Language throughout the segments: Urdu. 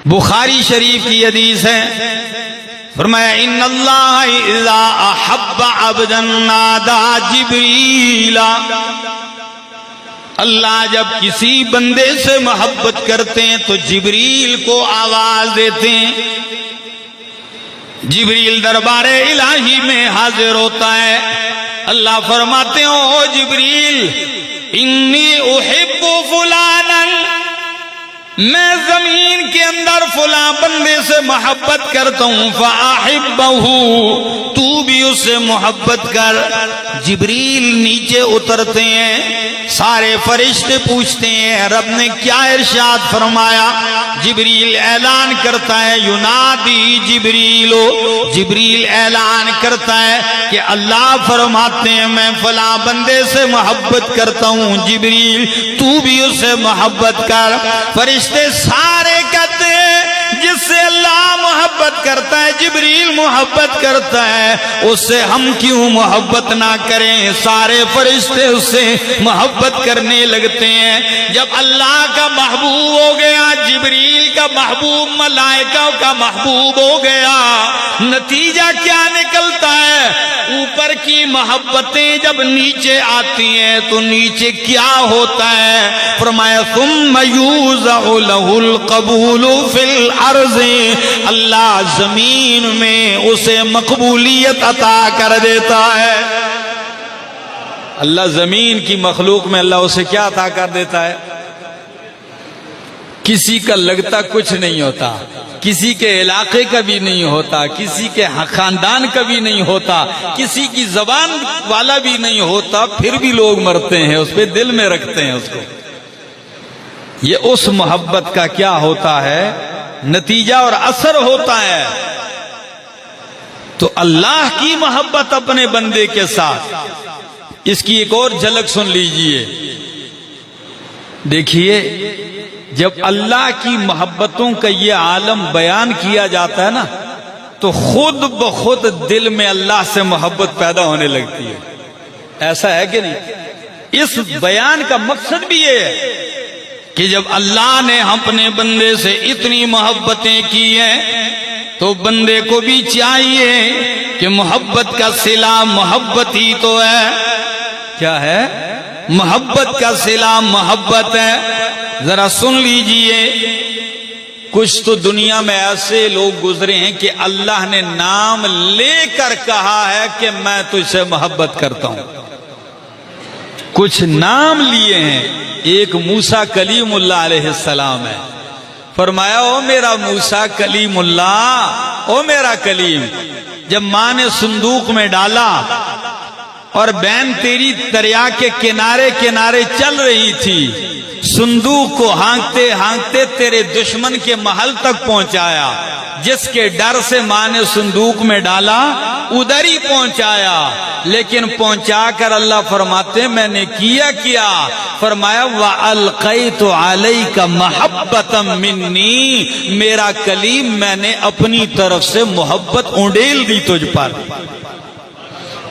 بخاری شریف کی حدیث ہے، فرمایا ان اللہ اذا احب عبدا نادا جبریل، اللہ جب کسی بندے سے محبت کرتے ہیں تو جبریل کو آواز دیتے ہیں۔ جبریل دربار الہی میں حاضر ہوتا ہے، اللہ فرماتے ہیں او جبریل انی احب فلانا، میں زمین کے اندر فلاں بندے سے محبت کرتا ہوں، فاحبہ، تو بھی اس سے محبت کر۔ جبریل نیچے اترتے ہیں، سارے فرشتے پوچھتے ہیں رب نے کیا ارشاد فرمایا؟ جبریل اعلان کرتا ہے، ینادی جبریل، جبریل اعلان کرتا ہے کہ اللہ فرماتے ہیں میں فلاں بندے سے محبت کرتا ہوں، جبریل تو بھی اس سے محبت کر۔ فرشتے سارے کہتے ہیں جس سے اللہ محبت کرتا ہے، جبریل محبت کرتا ہے، اس سے ہم کیوں محبت نہ کریں؟ سارے فرشتے اس سے محبت کرنے لگتے ہیں۔ جب اللہ کا محبوب ہو گیا، جبریل کا محبوب، ملائکہ کا محبوب ہو گیا، نتیجہ کیا نکلتا ہے؟ اوپر کی محبتیں جب نیچے آتی ہیں تو نیچے کیا ہوتا ہے؟ فرمایا ثم یوزع له القبول فی الارض، اللہ زمین میں اسے مقبولیت عطا کر دیتا ہے۔ اللہ زمین کی مخلوق میں اللہ اسے کیا عطا کر دیتا ہے؟ کسی کا لگتا کچھ نہیں ہوتا، کسی کے علاقے کا بھی نہیں ہوتا، کسی کے خاندان کا بھی نہیں ہوتا، کسی کی زبان والا بھی نہیں ہوتا، پھر بھی لوگ مرتے ہیں اس پہ، دل میں رکھتے ہیں اس کو۔ یہ اس محبت کا کیا ہوتا ہے؟ نتیجہ اور اثر ہوتا ہے۔ تو اللہ کی محبت اپنے بندے کے ساتھ، اس کی ایک اور جھلک سن لیجئے۔ دیکھیے جب اللہ کی محبتوں کا یہ عالم بیان کیا جاتا ہے نا تو خود بخود دل میں اللہ سے محبت پیدا ہونے لگتی ہے۔ ایسا ہے کہ نہیں؟ اس بیان کا مقصد بھی یہ ہے کہ جب اللہ نے اپنے بندے سے اتنی محبتیں کی ہیں تو بندے کو بھی چاہیے کہ محبت کا صلہ محبت ہی تو ہے۔ کیا ہے؟ محبت کا صلہ محبت ہے۔ ذرا سن لیجئے، کچھ تو دنیا میں ایسے لوگ گزرے ہیں کہ اللہ نے نام لے کر کہا ہے کہ میں تجھ سے محبت کرتا ہوں۔ کچھ نام لیے ہیں، ایک موسیٰ کلیم اللہ علیہ السلام ہے، فرمایا او میرا موسیٰ کلیم اللہ، او میرا کلیم، جب ماں نے صندوق میں ڈالا اور بہن تیری دریا کے کنارے کنارے چل رہی تھی، صندوق کو ہانکتے ہانکتے تیرے دشمن کے محل تک پہنچایا، جس کے ڈر سے ماں نے صندوق میں ڈالا ادھر ہی پہنچایا، لیکن پہنچا کر اللہ فرماتے ہیں میں نے کیا فرمایا وَأَلْقَيْتُ عَلَيْكَ مَحَبَّةً مِّنِّي، میرا کلیم میں نے اپنی طرف سے محبت اونڈیل دی تجھ پر۔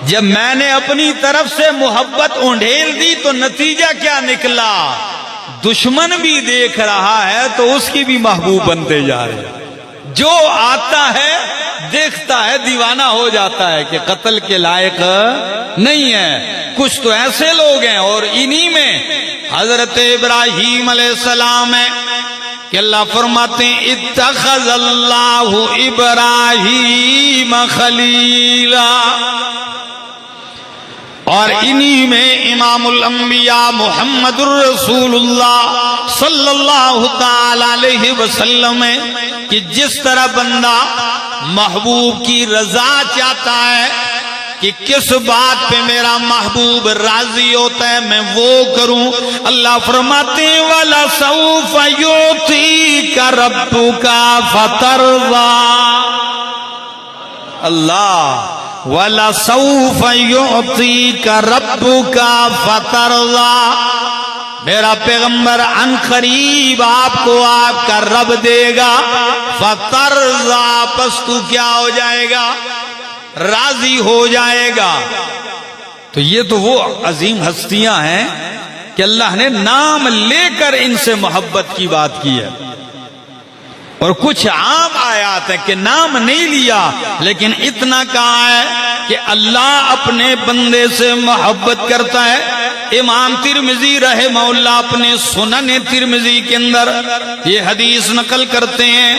جب میں نے اپنی طرف سے محبت اونڈیل دی تو نتیجہ کیا نکلا؟ دشمن بھی دیکھ رہا ہے تو اس کی بھی محبوب بنتے جا رہے ہیں۔ جو آتا ہے دیکھتا ہے دیوانہ ہو جاتا ہے کہ قتل کے لائق نہیں ہے۔ کچھ تو ایسے لوگ ہیں، اور انہی میں حضرت ابراہیم علیہ السلام ہے کہ اللہ فرماتے ہیں اتخذ اللہ ابراہیم خلیلا، اور انہی میں امام الانبیاء محمد الرسول اللہ صلی اللہ تعالی علیہ وسلم ہے کہ جس طرح بندہ محبوب کی رضا چاہتا ہے کہ کس بات پہ میرا محبوب راضی ہوتا ہے میں وہ کروں، اللہ فرماتے ہیں وَلَسَوْفَ يُعْطِيكَ رَبُّكَ فَتَرْضَىٰ، اللہ وَلَسَوْفَ يُعْطِيكَ رَبُّكَ فَتَرْضَىٰ، میرا پیغمبر ان قریب آپ کو آپ کا رب دے گا، فَتَرْضَىٰ، پس تو کیا ہو جائے گا؟ راضی ہو جائے گا۔ تو یہ تو وہ عظیم ہستیاں ہیں کہ اللہ نے نام لے کر ان سے محبت کی بات کی ہے۔ اور کچھ عام آیات ہیں کہ نام نہیں لیا، لیکن اتنا کہا ہے کہ اللہ اپنے بندے سے محبت کرتا ہے۔ امام ترمذی رحمہ اللہ اپنے سنن ترمذی کے اندر یہ حدیث نقل کرتے ہیں،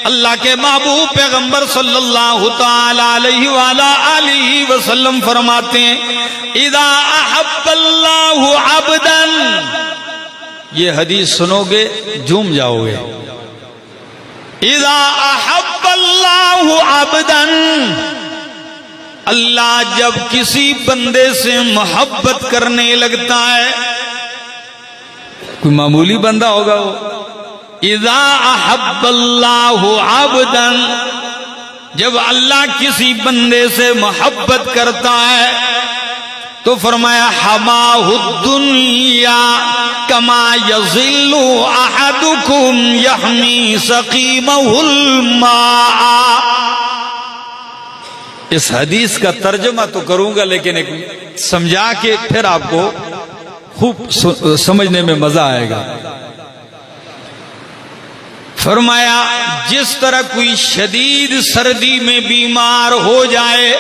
اللہ کے محبوب پیغمبر صلی اللہ تعالی علیہ وآلہ آلہ وسلم فرماتے ہیں اذا احب اللہ عبدا، یہ حدیث سنو گے جھوم جاؤ گے، اذا احب اللہ عبدا، اللہ جب کسی بندے سے محبت کرنے لگتا ہے، کوئی معمولی بندہ ہوگا وہ، اذا احب اللہ عبدا، جب اللہ کسی بندے سے محبت کرتا ہے تو فرمایا حماہ الدنیا کما یظل احدکم یحمی سقیمہ الماء۔ اس حدیث کا ترجمہ تو کروں گا، لیکن ایک سمجھا کے پھر آپ کو خوب سمجھنے میں مزہ آئے گا۔ فرمایا جس طرح کوئی شدید سردی میں بیمار ہو جائے،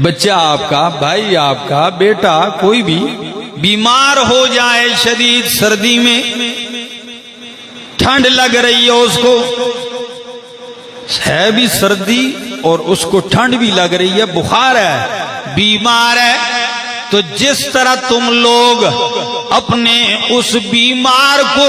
بچہ آپ کا، بھائی آپ کا، بیٹا کوئی بھی بیمار ہو جائے شدید سردی میں، ٹھنڈ لگ رہی ہے اس کو، ہے بھی سردی اور اس کو ٹھنڈ بھی لگ رہی ہے، بخار ہے، بیمار ہے، تو جس طرح تم لوگ اپنے اس بیمار کو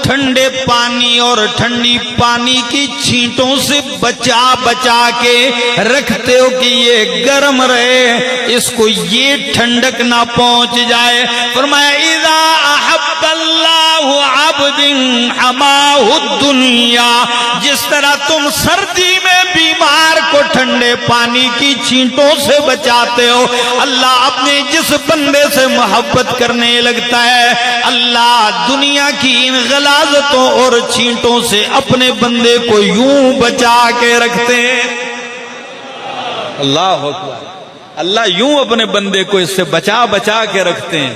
ٹھنڈے پانی اور ٹھنڈی پانی کی چھینٹوں سے بچا بچا کے رکھتے ہو کہ یہ گرم رہے، اس کو یہ ٹھنڈک نہ پہنچ جائے، فرمایا اذا احب اللہ عبد حماہ الدنیا، جس طرح تم سردی میں بیمار کو ٹھنڈے پانی کی چھینٹوں سے بچاتے ہو، اللہ اپنے جس بندے سے محبت کرنے لگتا ہے، اللہ دنیا کی ان غلاظتوں اور چھینٹوں سے اپنے بندے کو یوں بچا کے رکھتے ہیں۔ اللہ اکبر، اللہ یوں اپنے بندے کو اس سے بچا بچا کے رکھتے ہیں۔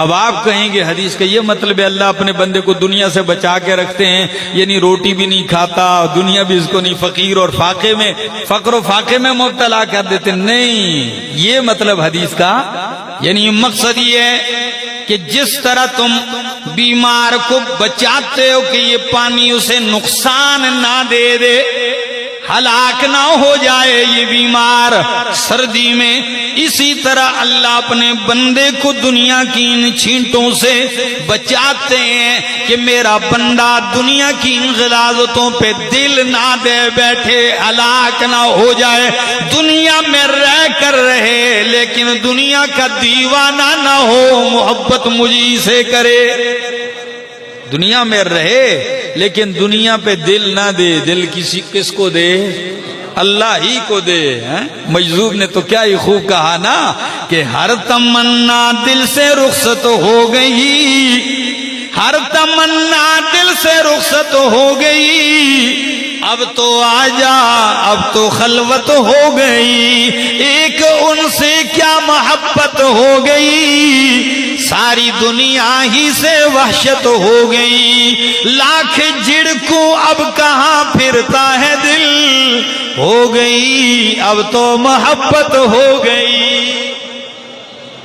اب آپ کہیں گے حدیث کا یہ مطلب ہے اللہ اپنے بندے کو دنیا سے بچا کے رکھتے ہیں، یعنی روٹی بھی نہیں کھاتا، دنیا بھی اس کو نہیں، فقیر اور فاقے میں، فقر و فاقے میں مبتلا کر دیتے، نہیں، یہ مطلب حدیث کا، یعنی مقصد یہ ہے کہ جس طرح تم بیمار کو بچاتے ہو کہ یہ پانی اسے نقصان نہ دے دے، ہلاک نہ ہو جائے یہ بیمار سردی میں، اسی طرح اللہ اپنے بندے کو دنیا کی ان چھینٹوں سے بچاتے ہیں کہ میرا بندہ دنیا کی ان غلاظتوں پہ دل نہ دے بیٹھے، ہلاک نہ ہو جائے، دنیا میں رہ کر رہے لیکن دنیا کا دیوانہ نہ ہو، محبت مجھی سے کرے، دنیا میں رہے لیکن دنیا پہ دل نہ دے، دل کس کو دے؟ اللہ ہی کو دے۔ مجذوب نے تو کیا ہی خوب کہا نا کہ ہر تمنا دل سے رخصت ہو گئی، ہر تمنا دل سے رخصت ہو گئی، اب تو آجا اب تو خلوت ہو گئی، ایک ان سے کیا محبت ہو گئی، ساری دنیا ہی سے وحشت ہو گئی، لاکھ جھڑکوں اب کہاں پھرتا ہے دل، ہو گئی اب تو محبت ہو گئی،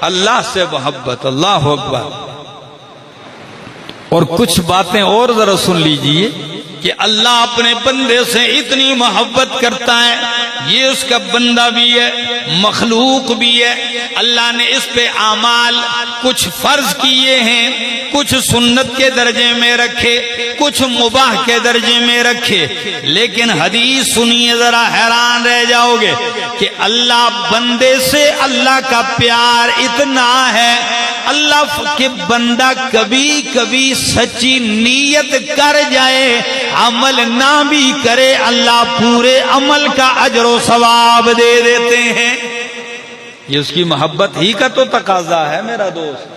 اللہ سے محبت۔ اللہ اکبر۔ اور کچھ باتیں اور ذرا سن لیجئے کہ اللہ اپنے بندے سے اتنی محبت کرتا ہے، یہ اس کا بندہ بھی ہے، مخلوق بھی ہے، اللہ نے اس پہ اعمال کچھ فرض کیے ہیں، کچھ سنت کے درجے میں رکھے، کچھ مباح کے درجے میں رکھے، لیکن حدیث سنیے ذرا حیران رہ جاؤ گے کہ اللہ بندے سے اللہ کا پیار اتنا ہے، اللہ کے بندہ کبھی کبھی سچی نیت کر جائے، عمل نہ بھی کرے، اللہ پورے عمل کا اجر و ثواب دے دیتے ہیں، یہ اس کی محبت ہی کا تو تقاضا ہے میرا دوست،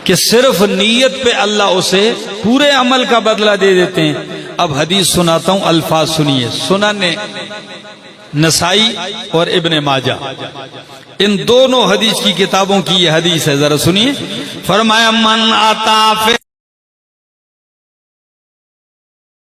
کہ صرف نیت پہ اللہ اسے پورے عمل کا بدلہ دے دیتے ہیں۔ اب حدیث سناتا ہوں، الفاظ سنیے۔ سنن نسائی اور ابن ماجہ، ان دونوں حدیث کی کتابوں کی یہ حدیث ہے، ذرا سنیے۔ فرمایا من آتا